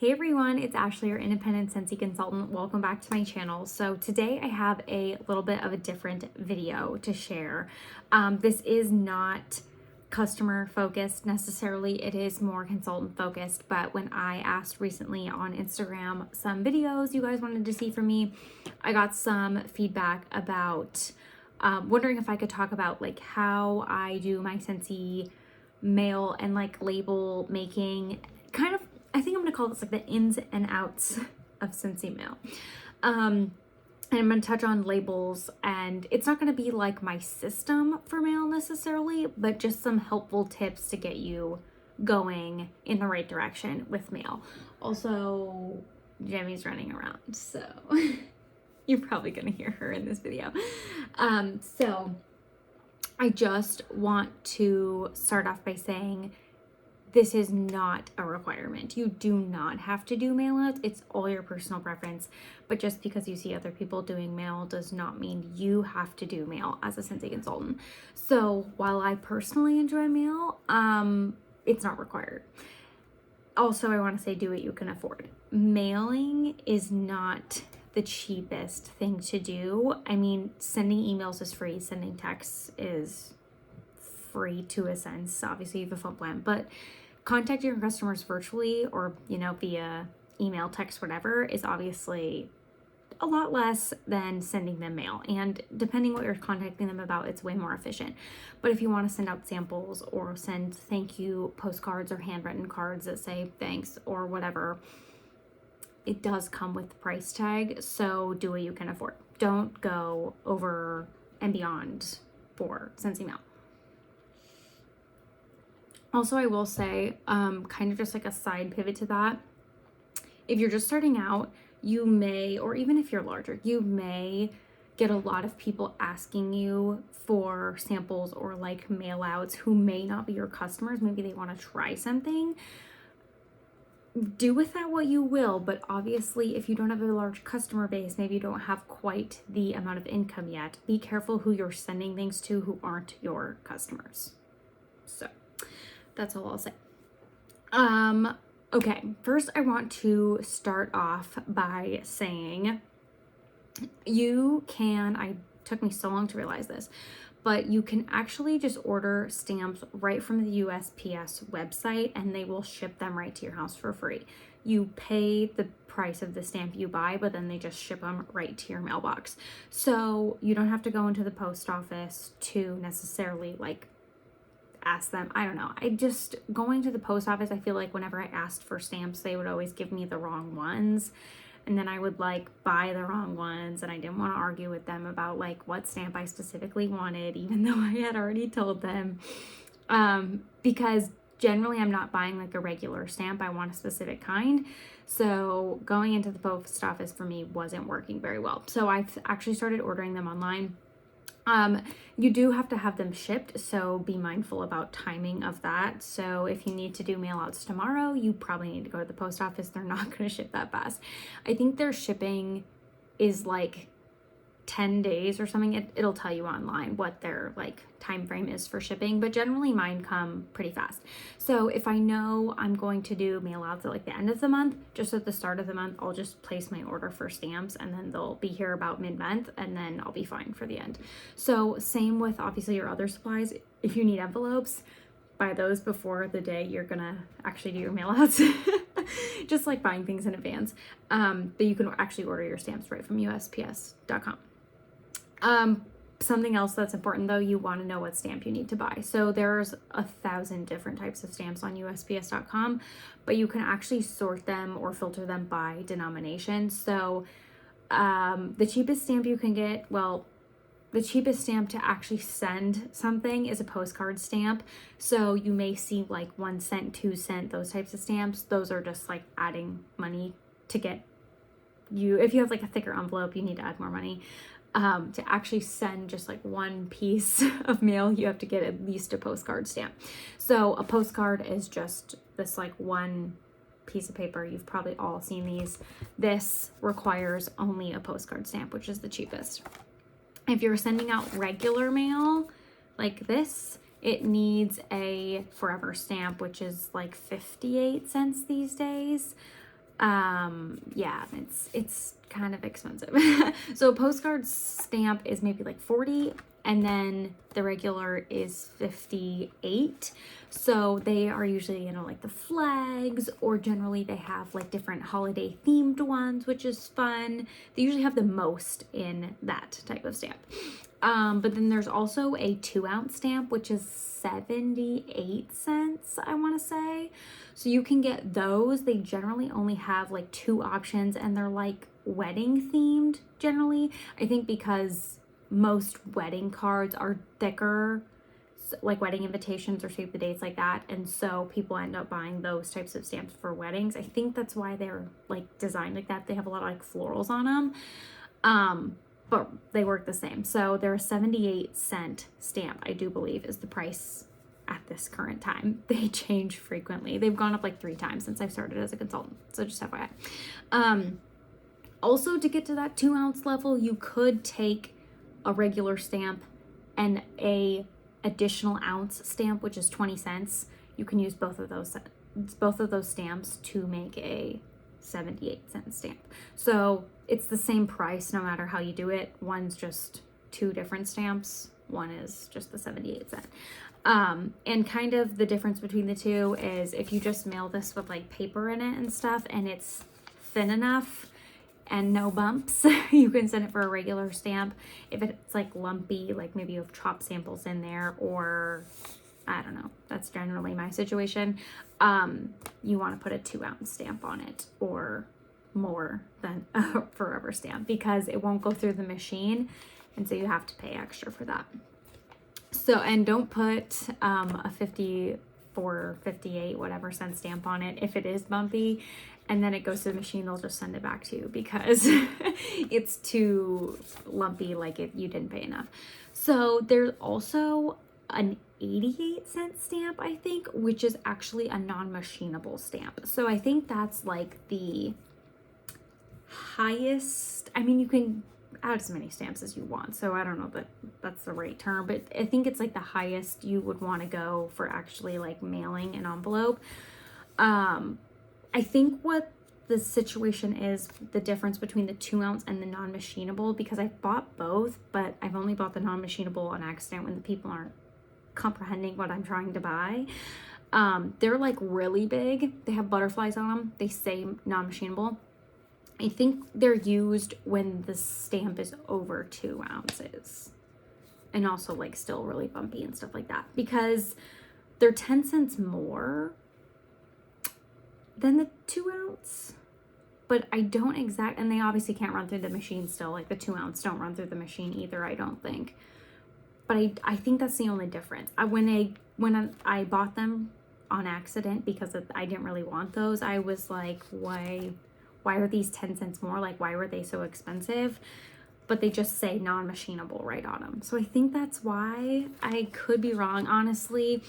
Hey everyone, it's Ashley, your independent Scentsy consultant. Welcome back to my channel. So today I have a little bit of a different video to share. This is not customer focused necessarily, it is more consultant focused, but when I asked recently on Instagram some videos you guys wanted to see from me, I got some feedback about wondering if I could talk about like how I do my Scentsy mail and like label making, kind of, I think I'm gonna call this like the ins and outs of Scentsy mail. And I'm gonna touch on labels, and it's not gonna be like my system for mail necessarily, but just some helpful tips to get you going in the right direction with mail. Also, Jemmy's running around, so you're probably gonna hear her in this video. So I just want to start off by saying this is not a requirement. You do not have to do mail outs. It's all your personal preference. But just because you see other people doing mail does not mean you have to do mail as a Scentsy consultant. So while I personally enjoy mail, it's not required. Also, I want to say do what you can afford. Mailing is not the cheapest thing to do. I mean, sending emails is free. Sending texts is free to a sense. Obviously, you have a phone plan, but contacting your customers virtually or, via email, text, whatever, is obviously a lot less than sending them mail. And depending what you're contacting them about, it's way more efficient. But if you want to send out samples or send thank you postcards or handwritten cards that say thanks or whatever, it does come with the price tag. So do what you can afford. Don't go over and beyond for Scentsy mail. Also, I will say, kind of just like a side pivot to that, if you're just starting out, you may, or even if you're larger, you may get a lot of people asking you for samples or like mail outs who may not be your customers. Maybe they want to try something. Do with that what you will, but obviously if you don't have a large customer base, maybe you don't have quite the amount of income yet, be careful who you're sending things to who aren't your customers. So that's all I'll say. Okay, first I want to start off by saying it took me so long to realize this, but you can actually just order stamps right from the USPS website and they will ship them right to your house for free. You pay the price of the stamp you buy, but then they just ship them right to your mailbox. So you don't have to go into the post office to necessarily like ask them. I don't know. Going to the post office, I feel like whenever I asked for stamps, they would always give me the wrong ones. And then I would like buy the wrong ones, and I didn't want to argue with them about like what stamp I specifically wanted, even though I had already told them. Because generally I'm not buying like a regular stamp. I want a specific kind. So going into the post office for me wasn't working very well. So I've actually started ordering them online. You do have to have them shipped, so be mindful about timing of that. So if you need to do mail outs tomorrow, you probably need to go to the post office. They're not going to ship that fast. I think their shipping is like 10 days or something. It'll tell you online what their like time frame is for shipping, but generally mine come pretty fast. So if I know I'm going to do mail outs at like the end of the month, just at the start of the month, I'll just place my order for stamps and then they'll be here about mid-month and then I'll be fine for the end. So same with obviously your other supplies. If you need envelopes, buy those before the day you're gonna actually do your mail outs. Just like buying things in advance. But you can actually order your stamps right from USPS.com. Something else that's important though, you want to know what stamp you need to buy. So there's 1,000 different types of stamps on USPS.com, but you can actually sort them or filter them by denomination. So the cheapest stamp you can get, the cheapest stamp to actually send something is a postcard stamp. So you may see like 1 cent, 2 cent, those types of stamps. Those are just like adding money to get you, if you have like a thicker envelope, you need to add more money. To actually send just like one piece of mail, you have to get at least a postcard stamp. So a postcard is just this like one piece of paper. You've probably all seen these. This requires only a postcard stamp, which is the cheapest. If you're sending out regular mail like this, it needs a forever stamp, which is like 58 cents these days. Yeah, it's kind of expensive. So a postcard stamp is maybe like 40, and then the regular is 58. So they are usually, like the flags, or generally they have like different holiday themed ones, which is fun. They usually have the most in that type of stamp. But then there's also a 2-ounce stamp, which is 78 cents, I want to say. So you can get those. They generally only have like 2 options, and they're like wedding themed generally. I think because most wedding cards are thicker, like wedding invitations or save the dates like that, and so people end up buying those types of stamps for weddings. I think that's why they're like designed like that. They have a lot of like florals on them. But they work the same. So they're a 78-cent stamp, I do believe, is the price at this current time. They change frequently. They've gone up like 3 times since I've started as a consultant. So just FYI. Also, to get to that 2-ounce level, you could take a regular stamp and a additional ounce stamp, which is 20 cents. You can use both of those stamps to make a 78-cent stamp. So it's the same price no matter how you do it. One's just 2 different stamps. One is just the 78-cent. And kind of the difference between the two is if you just mail this with like paper in it and stuff, and it's thin enough and no bumps, you can send it for a regular stamp. If it's like lumpy, like maybe you have chopped samples in there, or I don't know, that's generally my situation, you want to put a 2-ounce stamp on it or more than a forever stamp, because it won't go through the machine, and so you have to pay extra for that. So, and don't put a 54, 58, whatever cent stamp on it if it is bumpy, and then it goes to the machine, they'll just send it back to you because it's too lumpy, like you didn't pay enough. So there's also an 88-cent stamp, I think, which is actually a non-machinable stamp. So I think that's like the highest. I mean, you can add as many stamps as you want, so I don't know that that's the right term, but I think it's like the highest you would want to go for actually like mailing an envelope. I think what the situation is, the difference between the 2-ounce and the non-machinable, because I bought both, but I've only bought the non-machinable on accident when the people aren't comprehending what I'm trying to buy. They're like really big. They have butterflies on them. They say non-machinable. I think they're used when the stamp is over 2 ounces, and also like still really bumpy and stuff like that, because they're 10 cents more than the 2-ounce, but I don't and they obviously can't run through the machine still, like the 2-ounce don't run through the machine either, I don't think. But I think that's the only difference. When I bought them on accident because I didn't really want those, I was like, why are these 10 cents more? Like, why were they so expensive? But they just say non-machinable right on them. So I think that's why. I could be wrong, honestly.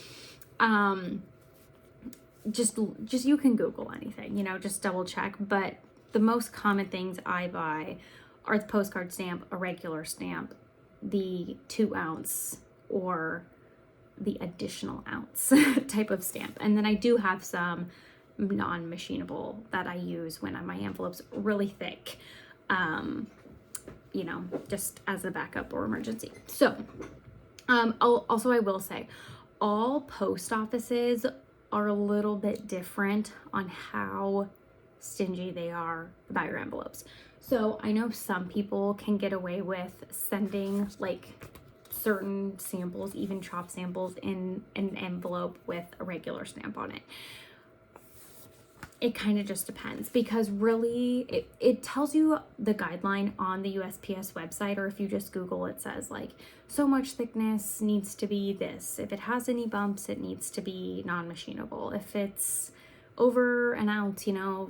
Just you can Google anything, just double check. But the most common things I buy are the postcard stamp, a regular stamp, the 2-ounce, or the additional ounce type of stamp. And then I do have some non-machinable that I use when my envelope's really thick, just as a backup or emergency. So also I will say all post offices are a little bit different on how stingy they are about your envelopes. So I know some people can get away with sending like certain samples, even chopped samples, in an envelope with a regular stamp on it. It kind of just depends, because really it tells you the guideline on the USPS website, or if you just Google, it says like so much thickness needs to be this. If it has any bumps, it needs to be non-machinable. If it's over an ounce,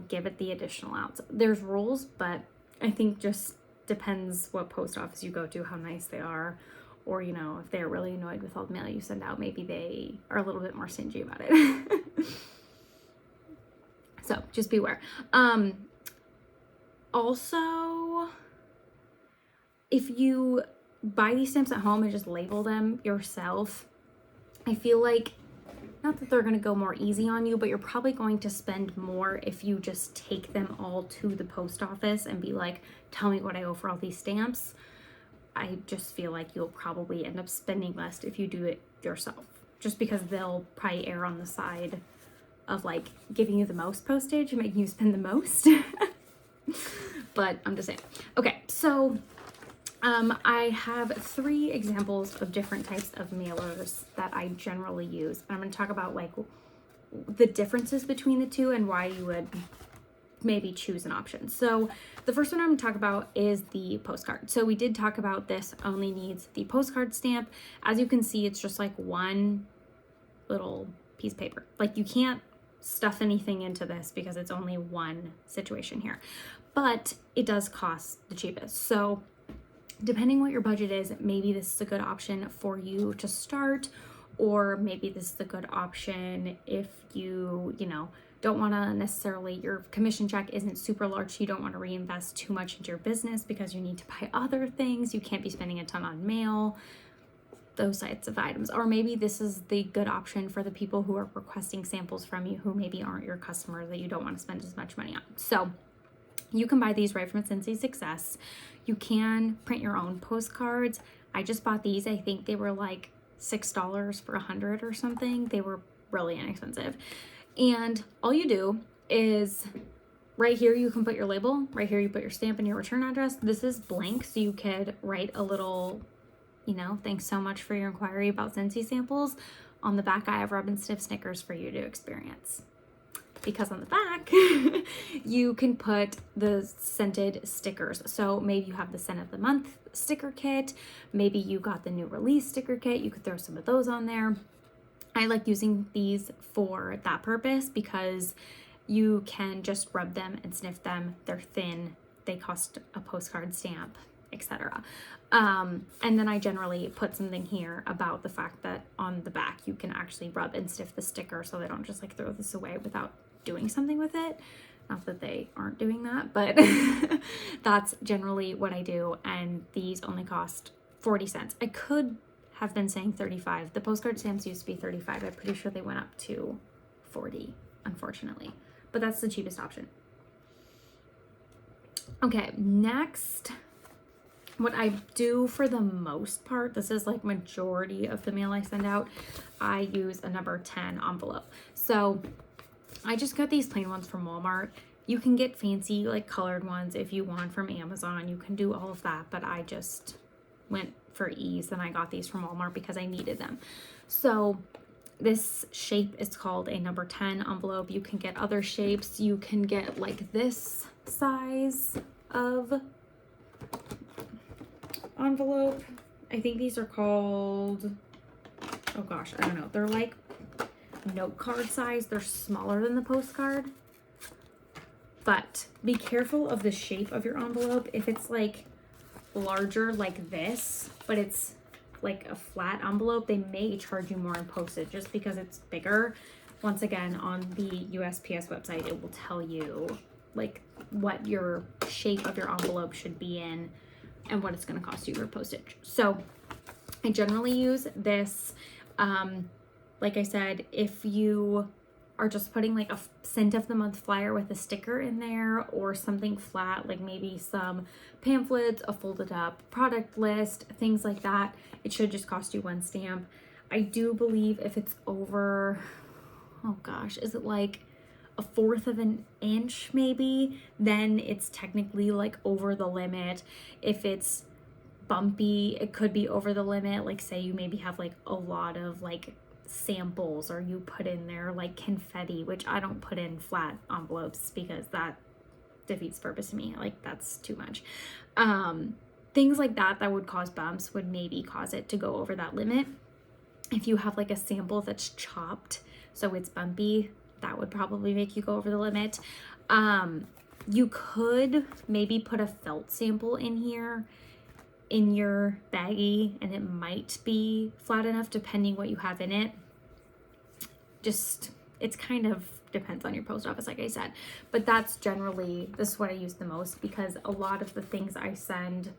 give it the additional ounce. There's rules, but I think just depends what post office you go to, how nice they are, or if they're really annoyed with all the mail you send out, maybe they are a little bit more stingy about it. So just beware. Also, if you buy these stamps at home and just label them yourself, I feel like not that they're going to go more easy on you, but you're probably going to spend more if you just take them all to the post office and be like, tell me what I owe for all these stamps. I just feel like you'll probably end up spending less if you do it yourself, just because they'll probably err on the side of like giving you the most postage and making you spend the most. But I'm just saying. Okay, so I have 3 examples of different types of mailers that I generally use. And I'm going to talk about like the differences between the two and why you would maybe choose an option. So the first one I'm going to talk about is the postcard. So we did talk about this only needs the postcard stamp. As you can see, it's just like one little piece of paper. Like you can't stuff anything into this because it's only one situation here, but it does cost the cheapest. So depending what your budget is, maybe this is a good option for you to start, or maybe this is a good option if you know, don't want to necessarily, your commission check isn't super large, so you don't want to reinvest too much into your business because you need to buy other things. You can't be spending a ton on mail, those types of items. Or maybe this is the good option for the people who are requesting samples from you who maybe aren't your customers that you don't want to spend as much money on. So you can buy these right from Scentsy Success. You can print your own postcards. I just bought these. I think they were like $6 for 100 or something. They were really inexpensive. And all you do is right here you can put your label, right here you put your stamp and your return address. This is blank, so you could write a little, you know, thanks so much for your inquiry about Scentsy samples. On the back, I have rub and sniff stickers for you to experience. Because on the back, you can put the scented stickers. So maybe you have the scent of the month sticker kit. Maybe you got the new release sticker kit. You could throw some of those on there. I like using these for that purpose because you can just rub them and sniff them. They're thin. They cost a postcard stamp, etc. And then I generally put something here about the fact that on the back you can actually rub and sniff the sticker so they don't just like throw this away without doing something with it. Not that they aren't doing that, but that's generally what I do. And these only cost 40 cents. I could have been saying 35. The postcard stamps used to be 35. I'm pretty sure they went up to 40, unfortunately. But that's the cheapest option. Okay, next, what I do for the most part, this is like majority of the mail I send out, I use a number 10 envelope. So I just got these plain ones from Walmart. You can get fancy like colored ones if you want from Amazon. You can do all of that, but I just went for ease and I got these from Walmart because I needed them. So this shape is called a number 10 envelope. You can get other shapes. You can get like this size of envelope. I think these are called, oh gosh, I don't know. They're like note card size. They're smaller than the postcard. But be careful of the shape of your envelope. If it's like larger like this, but it's like a flat envelope, they may charge you more in postage just because it's bigger. Once again, on the USPS website, it will tell you like what your shape of your envelope should be in and what it's going to cost you for postage. So I generally use this. Like I said, if you are just putting like a scent of the month flyer with a sticker in there or something flat, like maybe some pamphlets, a folded up product list, things like that, it should just cost you 1 stamp. I do believe if it's over, oh gosh, is it like 1/4 of an inch maybe, then it's technically like over the limit. If it's bumpy, it could be over the limit. Like say you maybe have like a lot of like samples, or you put in there like confetti, which I don't put in flat envelopes because that defeats the purpose to me. Like that's too much. Things like that would cause bumps would maybe cause it to go over that limit. If you have like a sample that's chopped so it's bumpy, that would probably make you go over the limit. You could maybe put a felt sample in here in your baggie and it might be flat enough depending what you have in it. Just, it's kind of depends on your post office, like I said, but that's generally, this is what I use the most because a lot of the things I send,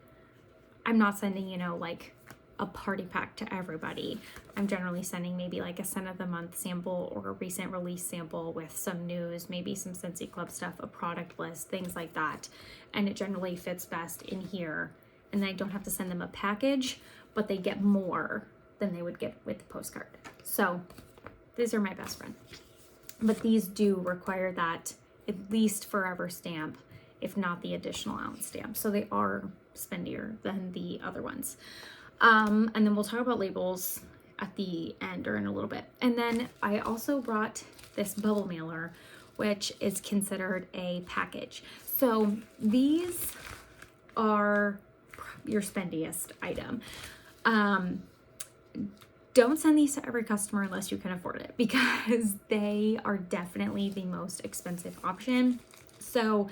I'm not sending, you know, like a party pack to everybody. I'm generally sending maybe like a scent of the month sample or a recent release sample with some news, maybe some Scentsy Club stuff, a product list, things like that. And it generally fits best in here. And then I don't have to send them a package, but they get more than they would get with the postcard. So these are my best friend. But these do require that at least forever stamp, if not the additional ounce stamp. So they are spendier than the other ones. And then we'll talk about labels at the end or in a little bit. And then I also brought this bubble mailer, which is considered a package. So these are your spendiest item. Don't send these to every customer unless you can afford it, because they are definitely the most expensive option. So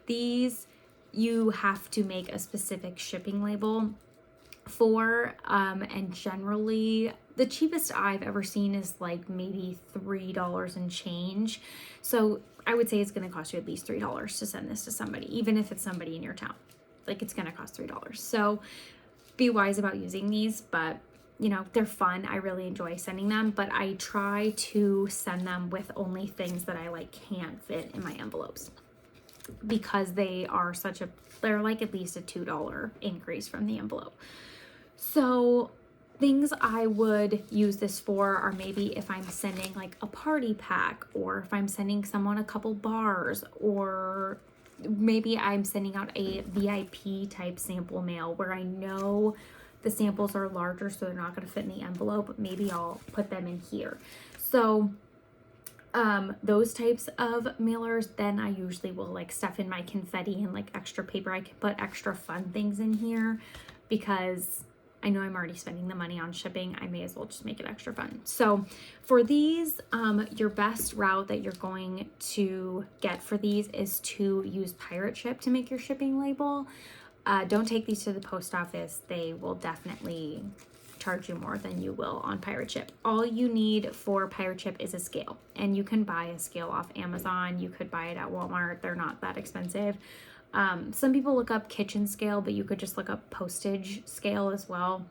these you have to make a specific shipping label for, and generally the cheapest I've ever seen is like maybe $3 and change. So I would say it's going to cost you at least $3 to send this to somebody, even if it's somebody in your town. Like, it's going to cost $3. So be wise about using these, but you know, they're fun. I really enjoy sending them, but I try to send them with only things that I like can't fit in my envelopes, because they are they're like at least a $2 increase from the envelope. So things I would use this for are maybe if I'm sending like a party pack, or if I'm sending someone a couple bars, or maybe I'm sending out a VIP type sample mail where I know the samples are larger, so they're not going to fit in the envelope. Maybe I'll put them in here. So those types of mailers, then I usually will like stuff in my confetti and like extra paper. I can put extra fun things in here because I know I'm already spending the money on shipping. I may as well just make it extra fun. So for these, your best route that you're going to get for these is to use pirate ship to make your shipping label. Don't take these to the post office. They will definitely charge you more than you will on pirate ship. All you need for pirate ship is a scale, and you can buy a scale off Amazon. You could buy it at Walmart. They're not that expensive. Some people look up kitchen scale, but you could just look up postage scale as well.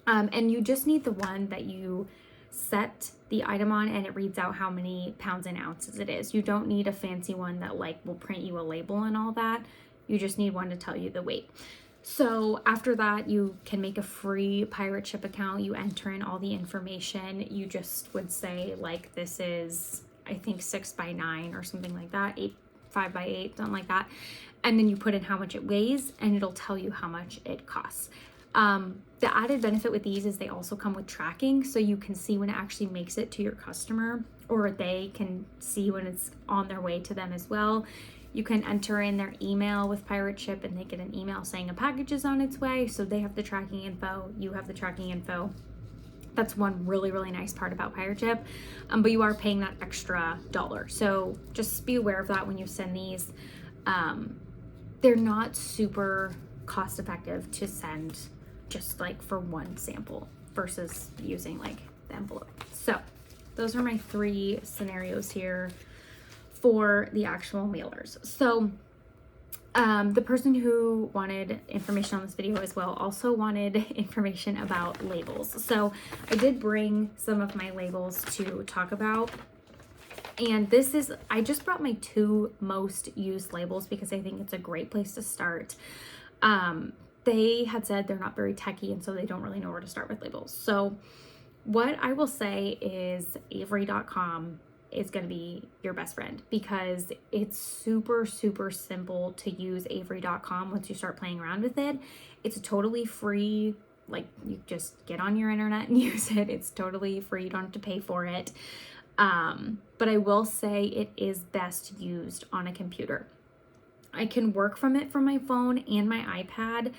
And you just need the one that you set the item on and it reads out how many pounds and ounces it is. You don't need a fancy one that like will print you a label and all that. You just need one to tell you the weight. So after that, you can make a free pirate ship account. You enter in all the information. You just would say like, this is, I think 6x9 or something like that, 5x8, something like that. And then you put in how much it weighs and it'll tell you how much it costs. The added benefit with these is they also come with tracking, so you can see when it actually makes it to your customer, or they can see when it's on their way to them as well. You can enter in their email with pirate ship and they get an email saying a package is on its way. So they have the tracking info, you have the tracking info. That's one really, really nice part about pirate ship. But you are paying that extra $1. So just be aware of that when you send these. They're not super cost effective to send just like for one sample versus using like the envelope. So those are my 3 scenarios here for the actual mailers. So the person who wanted information on this video as well also wanted information about labels. So I did bring some of my labels to talk about. And this is, I just brought my 2 most used labels because I think it's a great place to start. They had said they're not very techy, and so they don't really know where to start with labels. So what I will say is Avery.com is going to be your best friend because it's super, super simple to use Avery.com once you start playing around with it. It's totally free. Like, you just get on your internet and use it. It's totally free. You don't have to pay for it. But I will say it is best used on a computer. I can work from it from my phone and my iPad,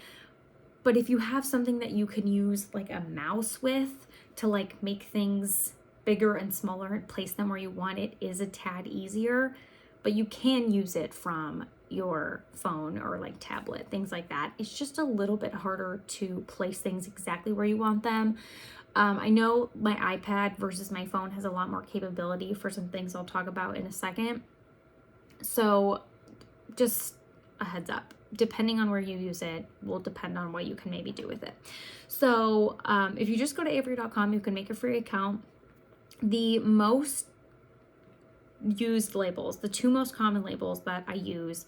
but if you have something that you can use like a mouse with to like make things bigger and smaller and place them where you want, it is a tad easier, but you can use it from your phone or like tablet, things like that. It's just a little bit harder to place things exactly where you want them. I know my iPad versus my phone has a lot more capability for some things I'll talk about in a second. So just a heads up, depending on where you use it will depend on what you can maybe do with it. So if you just go to avery.com, you can make a free account. The most used labels, the two most common labels that I use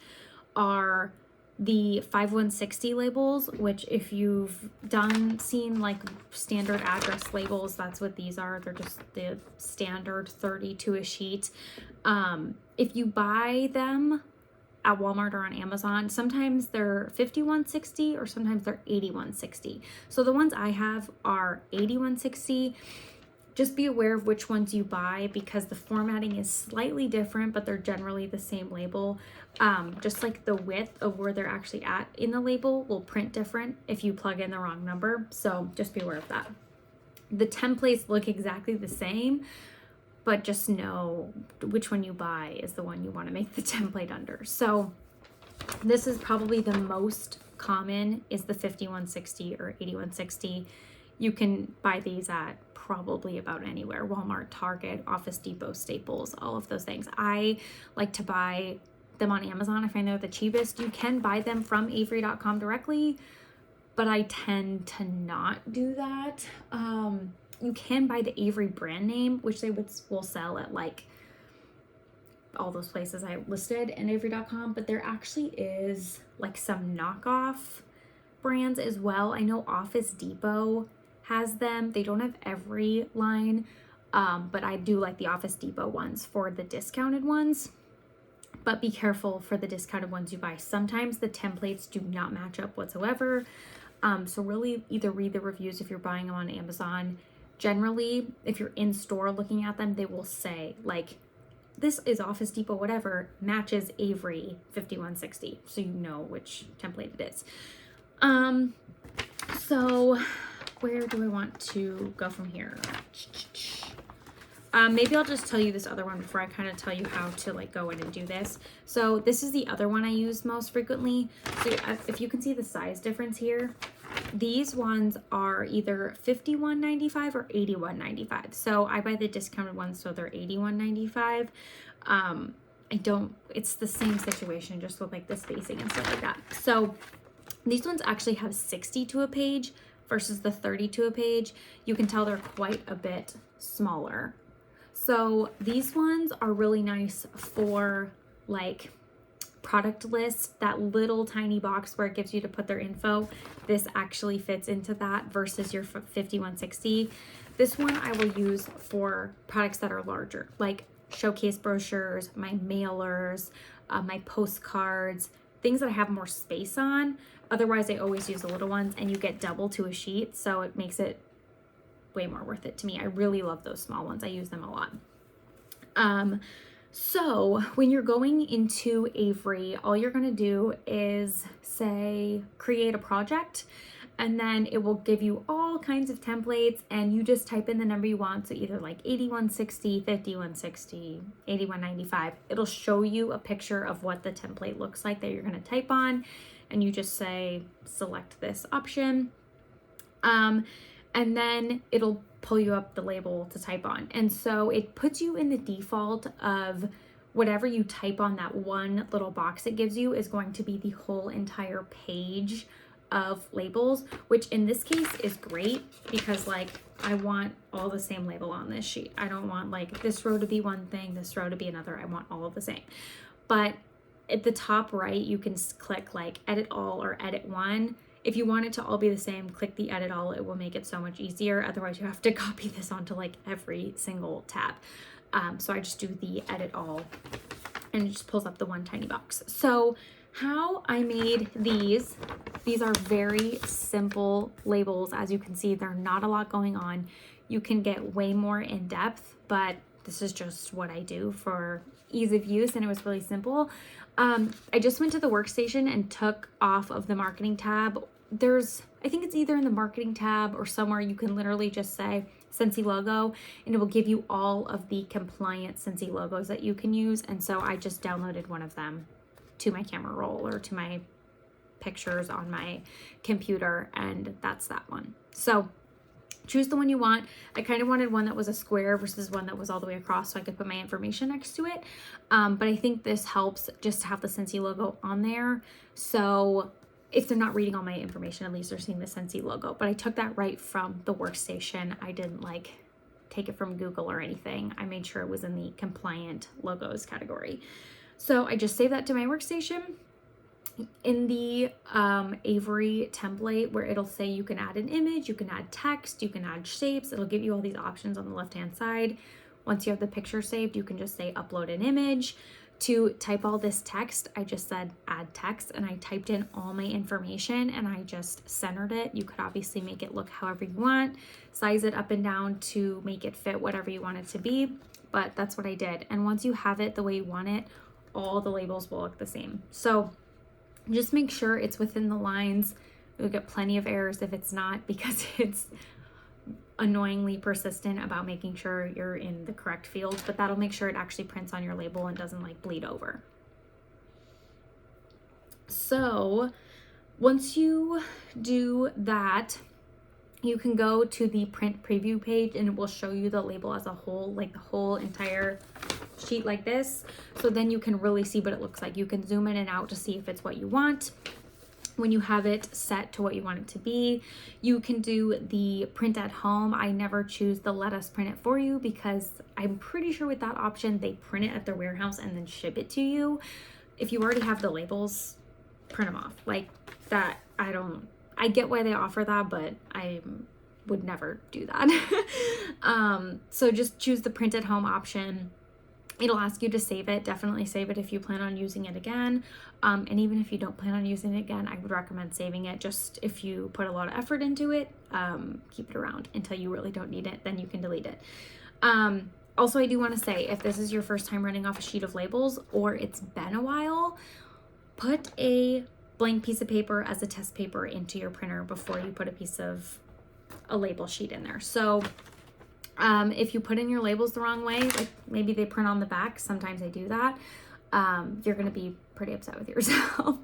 are the 5160 labels, which if you've seen like standard address labels, that's what these are. They're just the standard 32 a sheet. If you buy them at Walmart or on Amazon, sometimes they're 5160 or sometimes they're 8160. So the ones I have are 8160. Just be aware of which ones you buy because the formatting is slightly different, but they're generally the same label. Just like the width of where they're actually at in the label will print different if you plug in the wrong number. So just be aware of that. The templates look exactly the same, but just know which one you buy is the one you want to make the template under. So this is probably the most common is the 5160 or 8160. You can buy these at probably about anywhere, Walmart, Target, Office Depot, Staples, all of those things. I like to buy them on Amazon. I find they're the cheapest. You can buy them from avery.com directly, but I tend to not do that. You can buy the Avery brand name, which they will sell at like all those places I listed in avery.com, but there actually is like some knockoff brands as well. I know Office Depot has them. They don't have every line, but I do like the Office Depot ones for the discounted ones. But be careful for the discounted ones you buy. Sometimes the templates do not match up whatsoever. So really either read the reviews if you're buying them on Amazon. Generally, if you're in store looking at them, they will say like, this is Office Depot, whatever, matches Avery 5160. So you know which template it is. So where do I want to go from here? Maybe I'll just tell you this other one before I kind of tell you how to like go in and do this. So this is the other one I use most frequently. So if you can see the size difference here, these ones are either $51.95 or $81.95. So I buy the discounted ones, so they're $81.95. It's the same situation, just with like the spacing and stuff like that. So these ones actually have 62 a page versus the 32 a page. You can tell they're quite a bit smaller. So these ones are really nice for like product list, that little tiny box where it gives you to put their info. This actually fits into that versus your 5160. This one I will use for products that are larger, like showcase brochures, my mailers, my postcards, things that I have more space on. Otherwise, I always use the little ones, and you get double to a sheet, so it makes it way more worth it to me. I really love those small ones. I use them a lot. So when you're going into Avery, all you're going to do is say, create a project, and then it will give you all kinds of templates, and you just type in the number you want. So either like 8160, 5160, 8195. It'll show you a picture of what the template looks like that you're going to type on, and you just say, select this option. And then it'll pull you up the label to type on. And so it puts you in the default of whatever you type on that one little box it gives you is going to be the whole entire page of labels, which in this case is great because like I want all the same label on this sheet. I don't want like this row to be one thing, this row to be another. I want all of the same. But at the top right, you can click like edit all or edit one. If you want it to all be the same, click the edit all. It will make it so much easier. Otherwise, you have to copy this onto like every single tab. So I just do the edit all and it just pulls up the one tiny box. So how I made these are very simple labels. As you can see, there's not a lot going on. You can get way more in depth, but this is just what I do for ease of use, and it was really simple. I just went to the workstation and took off of the marketing tab. I think it's either in the marketing tab or somewhere you can literally just say Scentsy logo, and it will give you all of the compliant Scentsy logos that you can use. And so I just downloaded one of them to my camera roll or to my pictures on my computer, and that's that one. So choose the one you want. I kind of wanted one that was a square versus one that was all the way across so I could put my information next to it. But I think this helps just to have the Scentsy logo on there. So if they're not reading all my information, at least they're seeing the Scentsy logo. But I took that right from the workstation. I didn't like take it from Google or anything. I made sure it was in the compliant logos category. So I just saved that to my workstation. In the Avery template where it'll say you can add an image, you can add text, you can add shapes. It'll give you all these options on the left-hand side. Once you have the picture saved, you can just say upload an image. To type all this text, I just said add text, and I typed in all my information and I just centered it. You could obviously make it look however you want, size it up and down to make it fit whatever you want it to be, but that's what I did. And once you have it the way you want it, all the labels will look the same. So just make sure it's within the lines. You'll get plenty of errors if it's not, because it's annoyingly persistent about making sure you're in the correct field, but that'll make sure it actually prints on your label and doesn't like bleed over. So once you do that, you can go to the print preview page and it will show you the label as a whole, like the whole entire sheet like this. So then you can really see what it looks like. You can zoom in and out to see if it's what you want. When you have it set to what you want it to be, you can do the print at home. I never choose the let us print it for you because I'm pretty sure with that option, they print it at their warehouse and then ship it to you. If you already have the labels, print them off. Like that, I get why they offer that, but I would never do that. So just choose the print at home option. It'll ask you to save it. Definitely save it if you plan on using it again. And even if you don't plan on using it again, I would recommend saving it. Just if you put a lot of effort into it, keep it around until you really don't need it, then you can delete it. Also, I do want to say, if this is your first time running off a sheet of labels or it's been a while, put a blank piece of paper as a test paper into your printer before you put a label sheet in there. So if you put in your labels the wrong way, like maybe they print on the back, sometimes they do that, you're going to be pretty upset with yourself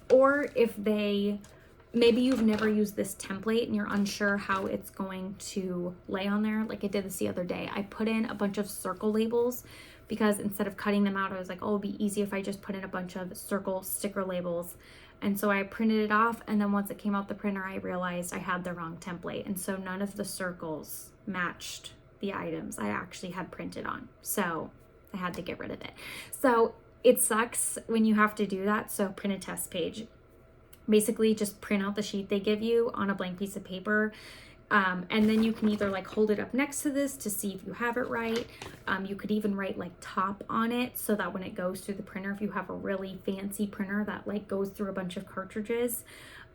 or if maybe you've never used this template and you're unsure how it's going to lay on there. Like I did this the other day. I put in a bunch of circle labels because instead of cutting them out, I was like, oh, it'd be easy if I just put in a bunch of circle sticker labels. And so I printed it off, and then once it came out the printer, I realized I had the wrong template. And so none of the circles matched the items I actually had printed on. So I had to get rid of it. So it sucks when you have to do that. So print a test page. Basically just print out the sheet they give you on a blank piece of paper. And then you can either like hold it up next to this to see if you have it right. You could even write like top on it so that when it goes through the printer, if you have a really fancy printer that like goes through a bunch of cartridges,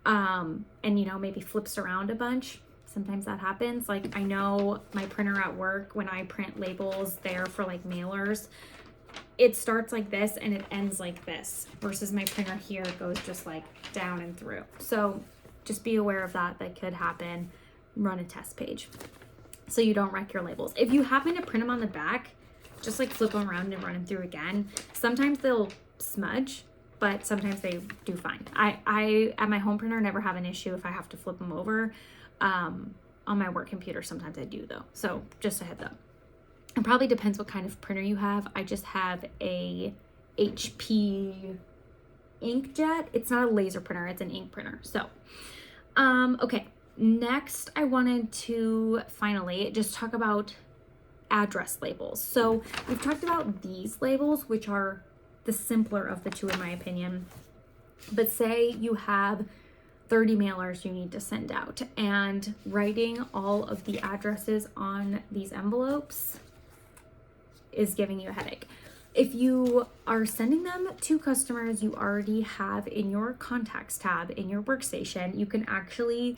and maybe flips around a bunch, sometimes that happens. Like I know my printer at work, when I print labels there for like mailers, it starts like this and it ends like this, versus my printer here goes just like down and through. So just be aware of that. That could happen. Run a test page so you don't wreck your labels. If you happen to print them on the back, just like flip them around and run them through again. Sometimes they'll smudge, but sometimes they do fine. I at my home printer never have an issue if I have to flip them over. On my work computer, sometimes I do though. So just a heads up. It probably depends what kind of printer you have. I just have a HP inkjet. It's not a laser printer, it's an ink printer. So, okay. Next, I wanted to finally just talk about address labels. So we've talked about these labels, which are the simpler of the two in my opinion. But say you have 30 mailers you need to send out, and writing all of the addresses on these envelopes is giving you a headache. If you are sending them to customers you already have in your contacts tab in your workstation, you can actually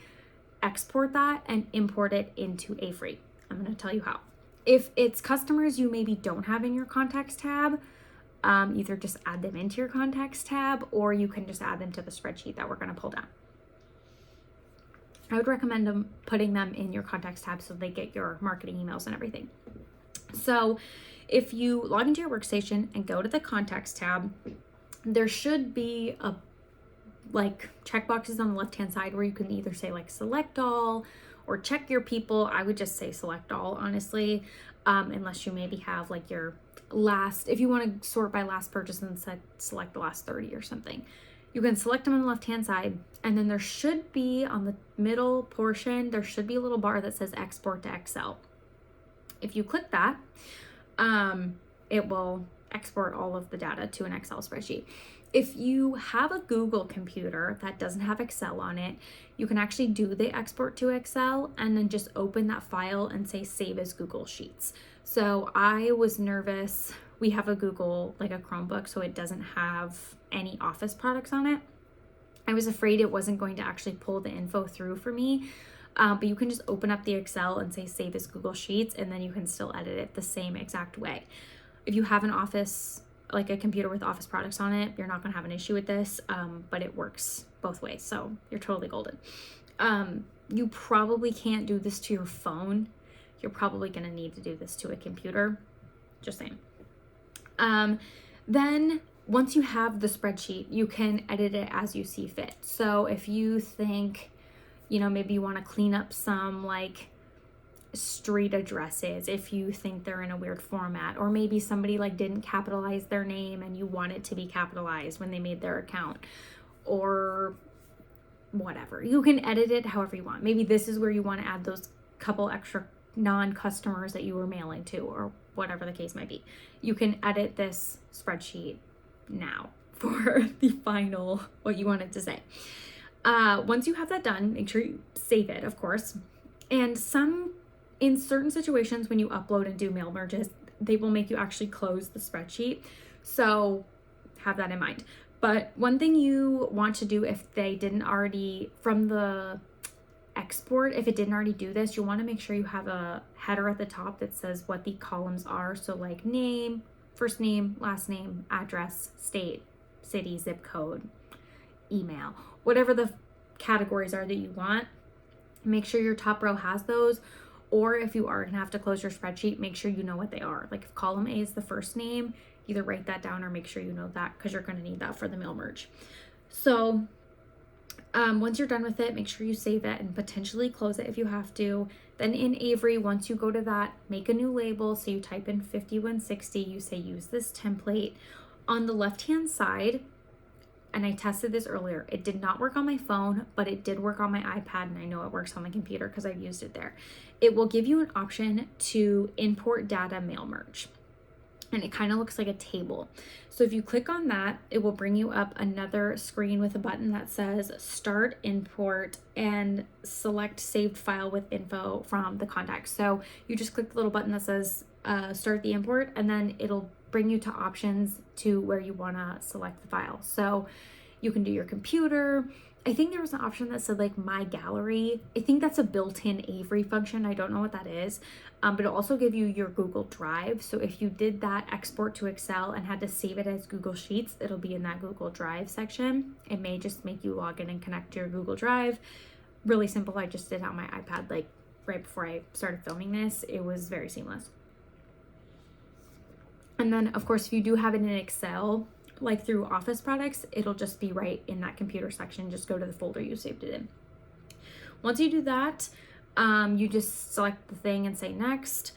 export that and import it into Avery. I'm going to tell you how. If it's customers you maybe don't have in your contacts tab, either just add them into your contacts tab, or you can just add them to the spreadsheet that we're going to pull down. I would recommend putting them in your contacts tab so they get your marketing emails and everything. So if you log into your workstation and go to the contacts tab, there should be a checkboxes on the left hand side where you can either say like select all or check your people. I would just say select all, honestly, unless you maybe have like your last, if you want to sort by last purchase and select the last 30 or something. You can select them on the left-hand side, and then there should be on the middle portion, there should be a little bar that says export to Excel. If you click that, it will export all of the data to an Excel spreadsheet. If you have a Google computer that doesn't have Excel on it, you can actually do the export to Excel and then just open that file and say save as Google Sheets. So I was nervous. We have a Google, like a Chromebook, so it doesn't have any Office products on it. I was afraid it wasn't going to actually pull the info through for me. But you can just open up the Excel and say save as Google Sheets, and then you can still edit it the same exact way. If you have an Office, like a computer with Office products on it, you're not going to have an issue with this, but it works both ways, so you're totally golden. You probably can't do this to your phone. You're probably going to need to do this to a computer, just saying. Then once you have the spreadsheet, you can edit it as you see fit. So if you think, maybe you want to clean up some like street addresses, if you think they're in a weird format, or maybe somebody like didn't capitalize their name and you want it to be capitalized when they made their account, or whatever, you can edit it however you want. Maybe this is where you want to add those couple extra non-customers that you were mailing to, or whatever the case might be. You can edit this spreadsheet now for the final, what you want it to say. Once you have that done, make sure you save it, of course. And in certain situations, when you upload and do mail merges, they will make you actually close the spreadsheet. So have that in mind. But one thing you want to do, if they didn't already, from the export, if it didn't already do this, you want to make sure you have a header at the top that says what the columns are. So like name, first name, last name, address, state, city, zip code, email, whatever the categories are that you want. Make sure your top row has those. Or if you are going to have to close your spreadsheet, make sure you know what they are. Like if column A is the first name, either write that down or make sure you know that, because you're going to need that for the mail merge. So once you're done with it, make sure you save it and potentially close it if you have to. Then in Avery, once you go to that, make a new label. So you type in 5160, you say use this template. On the left-hand side, and I tested this earlier, it did not work on my phone, but it did work on my iPad, and I know it works on my computer because I've used it there. It will give you an option to import data mail merge, and it kind of looks like a table. So if you click on that, it will bring you up another screen with a button that says start import and select saved file with info from the contacts. So you just click the little button that says start the import, and then it'll bring you to options to where you want to select the file. So you can do your computer. I think there was an option that said like my gallery. I think that's a built-in Avery function. I don't know what that is, but it'll also give you your Google Drive. So if you did that export to Excel and had to save it as Google Sheets, it'll be in that Google Drive section. It may just make you log in and connect to your Google Drive. Really simple. I just did it on my iPad like right before I started filming this. It was very seamless. And then of course, if you do have it in Excel, like through Office products, it'll just be right in that computer section. Just go to the folder you saved it in. Once you do that, you just select the thing and say next.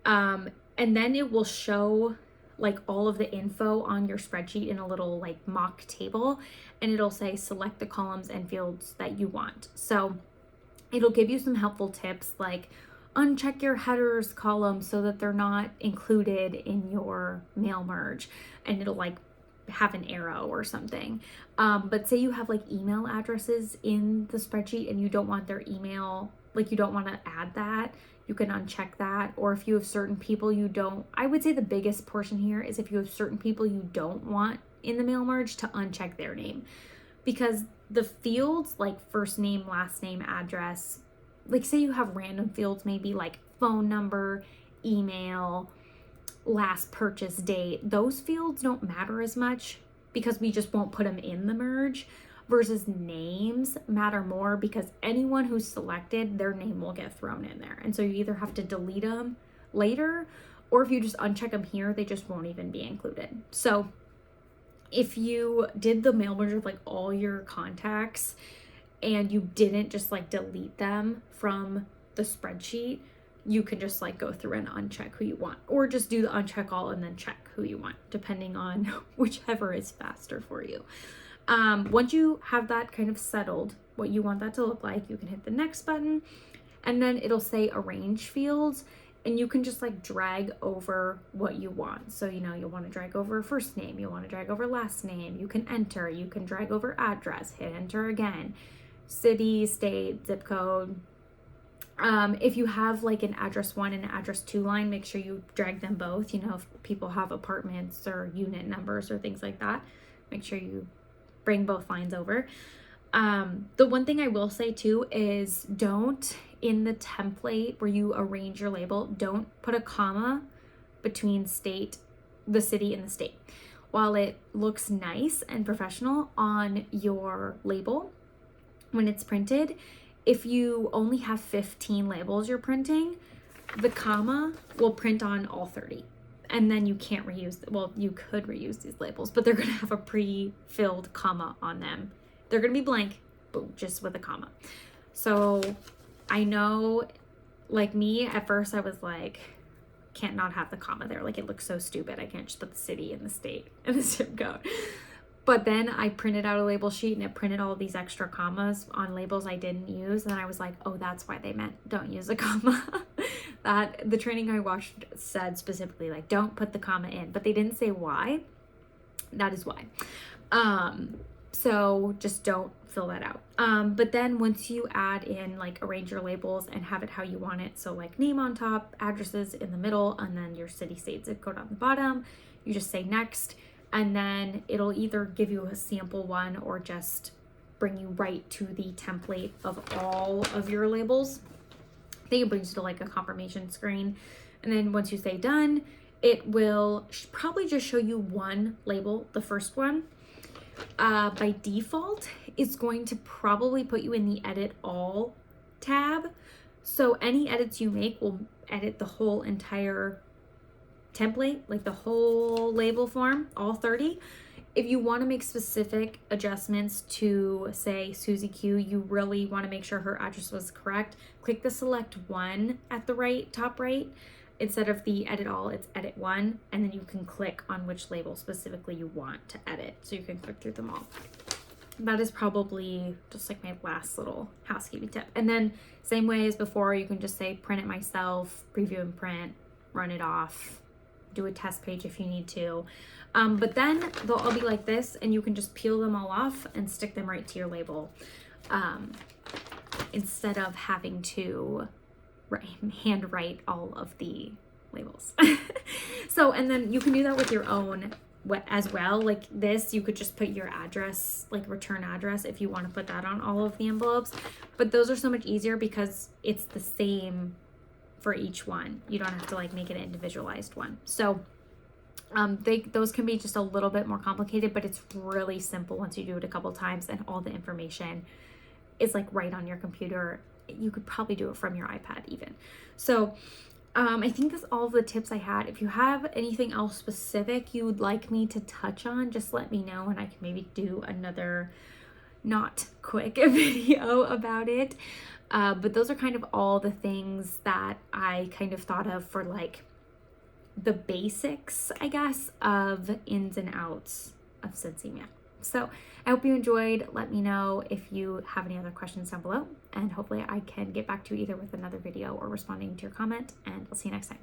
And then it will show like all of the info on your spreadsheet in a little like mock table, and it'll say select the columns and fields that you want. So it'll give you some helpful tips like uncheck your headers column so that they're not included in your mail merge, and it'll like have an arrow or something. But say you have like email addresses in the spreadsheet and you don't want their email, like you don't want to add that, you can uncheck that. Or if you have certain people you don't, I would say the biggest portion here is if you have certain people you don't want in the mail merge, to uncheck their name, because the fields like first name, last name, address, like say you have random fields, maybe like phone number, email, last purchase date, those fields don't matter as much because we just won't put them in the merge, versus names matter more because anyone who's selected, their name will get thrown in there. And so you either have to delete them later, or if you just uncheck them here, they just won't even be included. So if you did the mail merge with like all your contacts and you didn't just like delete them from the spreadsheet, you can just like go through and uncheck who you want, or just do the uncheck all and then check who you want, depending on whichever is faster for you. Once you have that kind of settled, what you want that to look like, you can hit the next button, and then it'll say arrange fields, and you can just like drag over what you want. So, you know, you'll want to drag over first name, you want to drag over last name, you can enter, you can drag over address, hit enter again, city, state, zip code. If you have like an address 1 and an address 2 line, make sure you drag them both. You know, if people have apartments or unit numbers or things like that, make sure you bring both lines over. The one thing I will say too is don't, in the template where you arrange your label, don't put a comma between the city and the state. While it looks nice and professional on your label when it's printed, if you only have 15 labels you're printing, the comma will print on all 30. And then you can't reuse, well, you could reuse these labels, but they're going to have a pre-filled comma on them. They're going to be blank, but just with a comma. So I know, like me, at first I was like, can't not have the comma there. Like, it looks so stupid. I can't just put the city and the state and the zip code. But then I printed out a label sheet and it printed all of these extra commas on labels I didn't use. And then I was like, oh, that's why they meant don't use a comma. That the training I watched said specifically, like, don't put the comma in, but they didn't say why. That is why. So just don't fill that out. But then once you add in, like, arrange your labels and have it how you want it, so like name on top, addresses in the middle, and then your city, state, zip code on the bottom, you just say next. And then it'll either give you a sample one or just bring you right to the template of all of your labels. I think it brings you to like a confirmation screen. And then once you say done, it will probably just show you one label, the first one. By default, it's going to probably put you in the edit all tab. So any edits you make will edit the whole entire template, like the whole label form, all 30. If you want to make specific adjustments to, say, Susie Q, you really want to make sure her address was correct, click the select one at the top right. Instead of the edit all, it's edit one, and then you can click on which label specifically you want to edit. So you can click through them all. That is probably just like my last little housekeeping tip. And then same way as before, you can just say print it myself, preview and print, run it off, do a test page if you need to. But then they'll all be like this, and you can just peel them all off and stick them right to your label, instead of having to hand write all of the labels. So, and then you can do that with your own as well. Like this, you could just put your address, like return address, if you want to put that on all of the envelopes. But those are so much easier because it's the same for each one. You don't have to like make an individualized one. So those can be just a little bit more complicated, but it's really simple once you do it a couple times and all the information is like right on your computer. You could probably do it from your iPad even. So I think that's all the tips I had. If you have anything else specific you would like me to touch on, just let me know and I can maybe do another not quick video about it. But those are kind of all the things that I kind of thought of for like the basics, I guess, of ins and outs of Scentsy mail. So I hope you enjoyed. Let me know if you have any other questions down below, and hopefully I can get back to you either with another video or responding to your comment, and I'll see you next time.